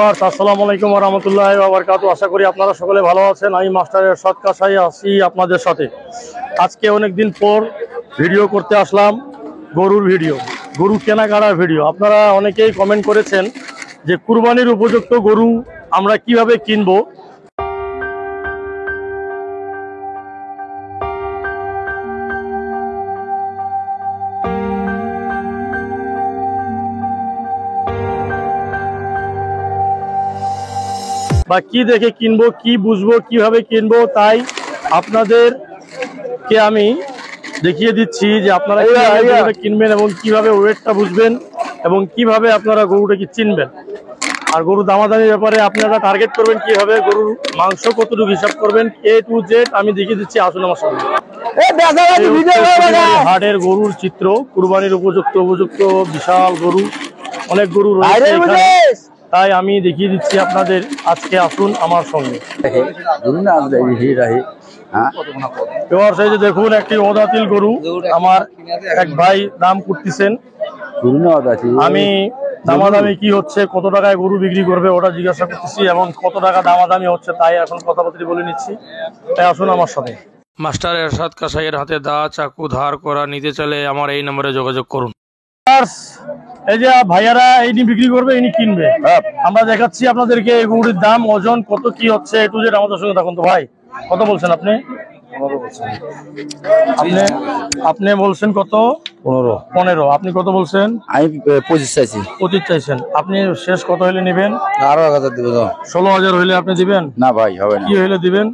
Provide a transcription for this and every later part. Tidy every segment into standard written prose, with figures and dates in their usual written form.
আসসালামু আলাইকুম ওয়া রাহমাতুল্লাহি ওয়া বারাকাতুহু। আশা করি আপনারা সকলে ভালো আছেন। আমি মাস্টার এরশাদ কাসাই আছি আপনাদের সাথে। আজকে অনেকদিন পর ভিডিও করতে আসলাম, গরুর ভিডিও, গরু কেনাকাটার ভিডিও। আপনারা অনেকেই কমেন্ট করেছেন যে কুরবানির উপযুক্ত গরু আমরা কিভাবে কিনবো। বা কি দেখে কিনবো, কি বুঝবো, কিভাবে কিনবো, তাই আপনাদেরকে আমি দেখিয়ে দিচ্ছি যে আপনারা কিভাবে কিনবেন এবং কিভাবে ওয়েটটা বুঝবেন এবং কিভাবে আপনারা গরুটাকে চিনবেন। আর গরু দামাদামির ব্যাপারে আপনারা টার্গেট করবেন কিভাবে, গরুর মাংস কতটুকু হিসাব করবেন, A to Z আমি দেখিয়ে দিচ্ছি। আসুন আমার সঙ্গে। হাটের গরুর চিত্র, কুরবানির উপযুক্ত বিশাল গরু, অনেক গরু রয়েছে এখানে, তাই আমি দেখিয়ে দিচ্ছি আপনাদের। আজকে আসুন আমার সঙ্গে। দেখুন একটি ওদাতিল গরু আমার এক ভাই দাম করতেছেন। আমি দামাদামি কি হচ্ছে, কত টাকায় গরু বিক্রি করবে ওটা জিজ্ঞাসা করতেছি এবং কত টাকা দামাদামি হচ্ছে তাই এখন কথাবার্তা বলে নিচ্ছি। তাই আসুন আমার সাথে। মাস্টার এরশাদ কাসাইয়ের হাতে দা চাকু ধার করা নিতে চাইলে আমার এই নম্বরে যোগাযোগ করুন। এই যে ভাইয়ারা এইনি বিক্রি করবে, ইনি কিনবে। আমরা দেখাচ্ছি আপনাদেরকে এই গরুটির দাম, ওজন কত কি হচ্ছে A to Z আমাদের সঙ্গে থাকুন। তো ভাই কত বলছেন আপনি? আপনি বলছেন কত? 15। আপনি কত বলছেন? আমি 25 চাইছি। 25 চাইছেন। আপনি শেষ কত হইলে নেবেন? আরো 1000 দিব। 16,000 হইলে আপনি দিবেন? না ভাই হবে না। কি হইলে দিবেন?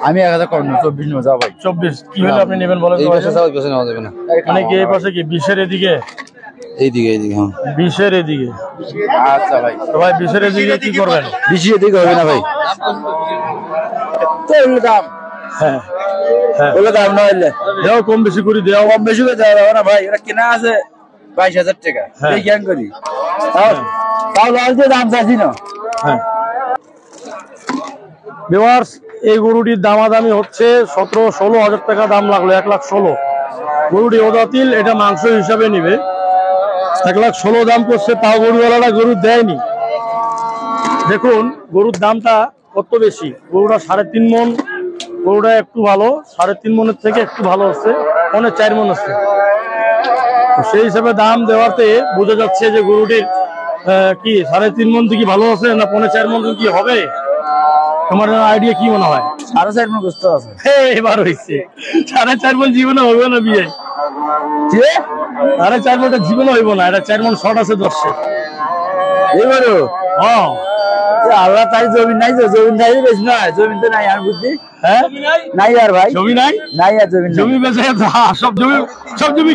আমি 1000 কম না, 24 নেব। যাও ভাই। 24 কি হইলে আপনি নেবেন বলেন? এই পাশে যাও, এই পাশে নেওয়া যাবে না। মানে কি এই পাশে কি 20 এর এদিকে? এইদিকে হ্যাঁ 20 এর এদিকে। আচ্ছা ভাই। তো ভাই 20 এর এদিকে কি করবেন? 20 এর এদিকে হবে না ভাই। তো এর দাম হ্যাঁ বলে দাম না হইলে দাও, কম বেশি করে দাও। কম বেশি করে দাও না ভাই, এটা কেনা আছে 22,000 টাকা। এই কেন করি তাও লাল যে দাম চাইছি না। হ্যাঁ ভিউয়ার্স, এই গরুটির দামাদামি হচ্ছে 17-16,000 টাকা দাম লাগলো। 1,16,000 গরুটি ওদাতিল, এটা মাংস হিসাবে নিবে। 1,16,000 দাম করছে, তাও গরুওয়ালারা গরু দেয়নি। দেখুন গরুর দামটা কত বেশি। গরুটা 3.5 মন, গরুটা একটু ভালো, 3.5 মনের থেকে একটু ভালো হচ্ছে, 4.5 মন হচ্ছে। সেই হিসাবে দাম দেওয়াতে বোঝা যাচ্ছে যে গরুটির কি 3.5 মন থেকে ভালো আছে না 4.5 মন কি হবে। তোমার আইডিয়া কি মনে হয়? 4.5 মন কষ্ট আছে। এবার হয়েছে 4.5 মন জীবনে হবে না বিয়ে। 4.5 মনটা জীবনে হইব না, এটা 4 মন শর্ট আছে 10। এবারও হ্যাঁ আল্লাহ তাই জমি নাই, জমি নাই বেশি নয়, জমি তো নাই। আর বুদ্ধি হ্যাঁ নাই আর ভাই, জমি নাই, নাই আর জমি জমি বেঁচে সব জমি